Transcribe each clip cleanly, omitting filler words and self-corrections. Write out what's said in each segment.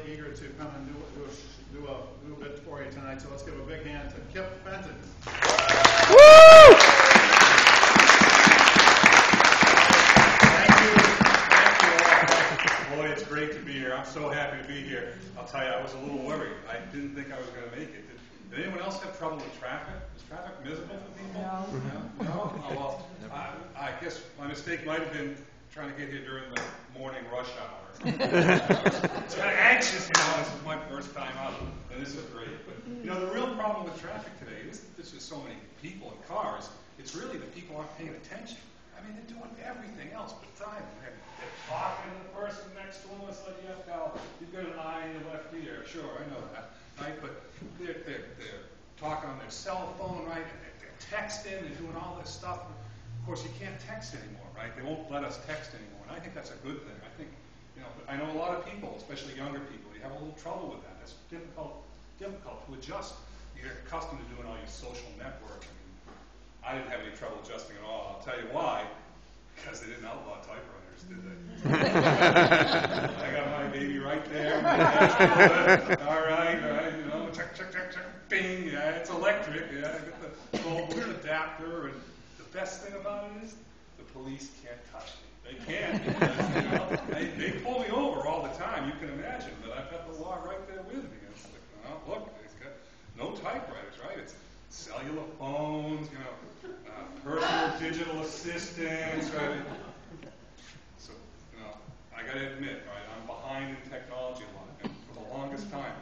eager to come and do a bit for you tonight. So let's give a big hand to Kip Fenton. Woo! Thank you all. Boy, it's great to be here. I'm so happy to be here. I'll tell you, I was a little worried. I didn't think I was going to make it. Did anyone else have trouble with traffic? Is traffic miserable for people? No? Oh, well, I guess my mistake might have been trying to get here during the morning rush hour. I was kind of anxious, you know, this is my first time out, and this is great. But, you know, the real problem with traffic today is there's just so many people and cars, it's really the people aren't paying attention. I mean, they're doing everything else but driving. They're talking to the person next to them. It's like, yeah, pal, you've got an eye in your left ear. Sure, I know that. Right? But they're talking on their cell phone, right? They're texting, they're doing all this stuff. Of course, you can't text anymore, right? They won't let us text anymore. And I think that's a good thing. I think, you know, I know a lot of people, especially younger people, you have a little trouble with that. It's difficult to adjust. You get accustomed to doing all your social networking. I didn't have any trouble adjusting at all. I'll tell you why. Because they didn't outlaw typewriters, did they? I got my baby right there. All right, you know, check, bing. Yeah, it's electric. Yeah, I got the 12-volt adapter. And the best thing about it is the police can't touch me. They can't. Because, you know, they pull me over all the time. You can imagine. But I've got the law right there with me. It's like, oh, look, it's got no typewriters, right? It's cellular phones, you know, personal digital assistants, right? So, you know, I got to admit, right, I'm behind in technology a lot, and for the longest time,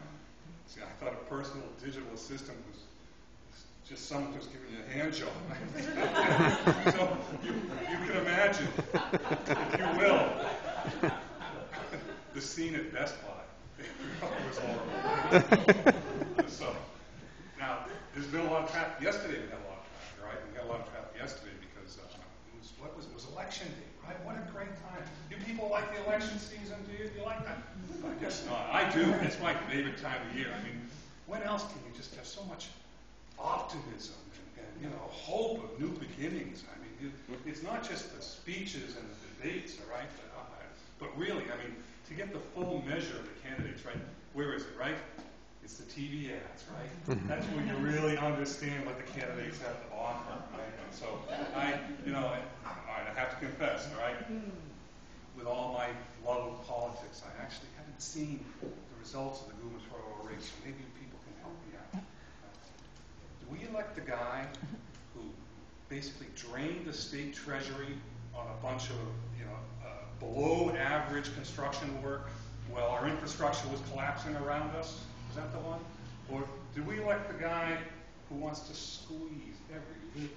see, I thought a personal digital assistant was just someone who's giving you a hand job. So you can imagine, if you will, the scene at Best Buy. It was horrible. So, now, there's been a lot of traffic. Yesterday we had a lot of traffic, right? We had a lot of traffic yesterday because it was election day, right? What a great time. Do people like the election season? Do you like that? I guess not. I do. It's my favorite time of year. I mean, when else can you just have so much optimism and you know, hope of new beginnings? I mean, it's not just the speeches and the debates, all right? But really, I mean, to get the full measure of the candidates, right? Where is it, right? It's the TV ads, right? That's when you really understand what the candidates have to offer, right? And so I have to confess, all right? With all my love of politics, I actually haven't seen the results of the gubernatorial race. So maybe people can help me out. Do we elect the guy who basically drained the state treasury on a bunch of, you know, below average construction work while our infrastructure was collapsing around us? Is that the one? Or do we elect the guy who wants to squeeze every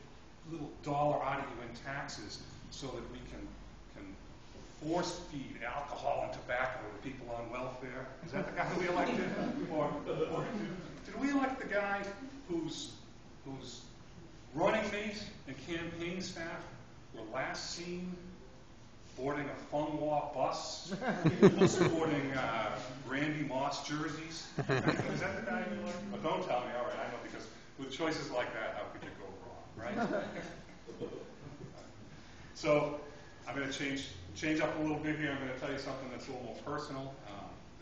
little dollar out of you in taxes so that we can force feed alcohol and tobacco to people on welfare? Is that the guy we elected? Or did we elect the guy whose running mate and campaign staff were last seen boarding a Fenghua bus, sporting Randy Moss jerseys? Is that the guy you like? Well, don't tell me. All right, I know, because with choices like that, how could you go wrong, right? So I'm going to change up a little bit here. I'm going to tell you something that's a little more personal.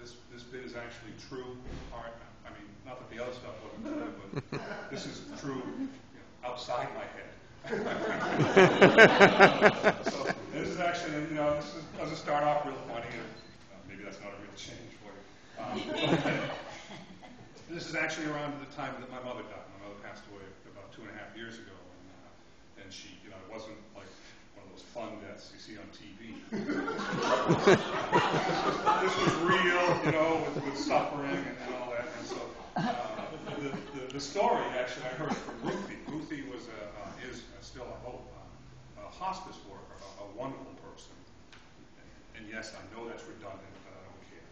This bit is actually true. I mean, not that the other stuff wasn't true, but this is true, you know, outside my head. So this is actually, you know, this is going to start off real funny. Maybe that's not a real change for you. This is actually around the time that my mother died. My mother passed away about 2.5 years ago, and she, you know, it wasn't like one of those fun deaths you see on TV. This was real, you know, with suffering and all that. And so the story actually I heard from Ruthie. Ruthie was is still, I hope, a hospice worker, a wonderful person. And yes, I know that's redundant, but I don't care.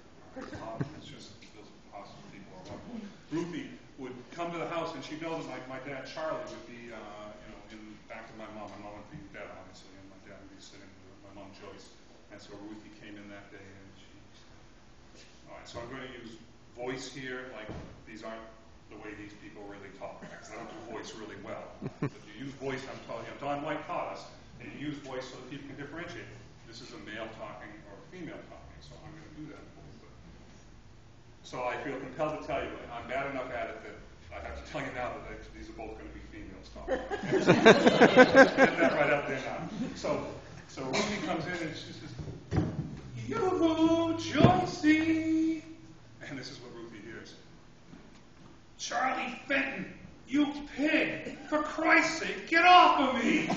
It's just those hospice people are wonderful. Ruthie would come to the house, and she'd know that my dad Charlie would be, you know, in back with my mom. My mom would be dead, obviously, and my dad would be sitting with my mom Joyce. And so Ruthie came in that day, and she. All right, so I'm going to use voice here. Like, these aren't the way these people really talk. Because I don't do voice really well. But you use voice, I'm telling you, Don White taught us, and you use voice so that people can differentiate. This is a male talking or a female talking, so I'm going to do that for you. So I feel compelled to tell you, and I'm bad enough at it that I have to tell you now that these are both going to be females talking. Get that right up there now. So Ruby comes in and she says, "Yo, Joycey," and this is what Ruby hears. "Charlie Fenton, you pig! For Christ's sake, get off of me!"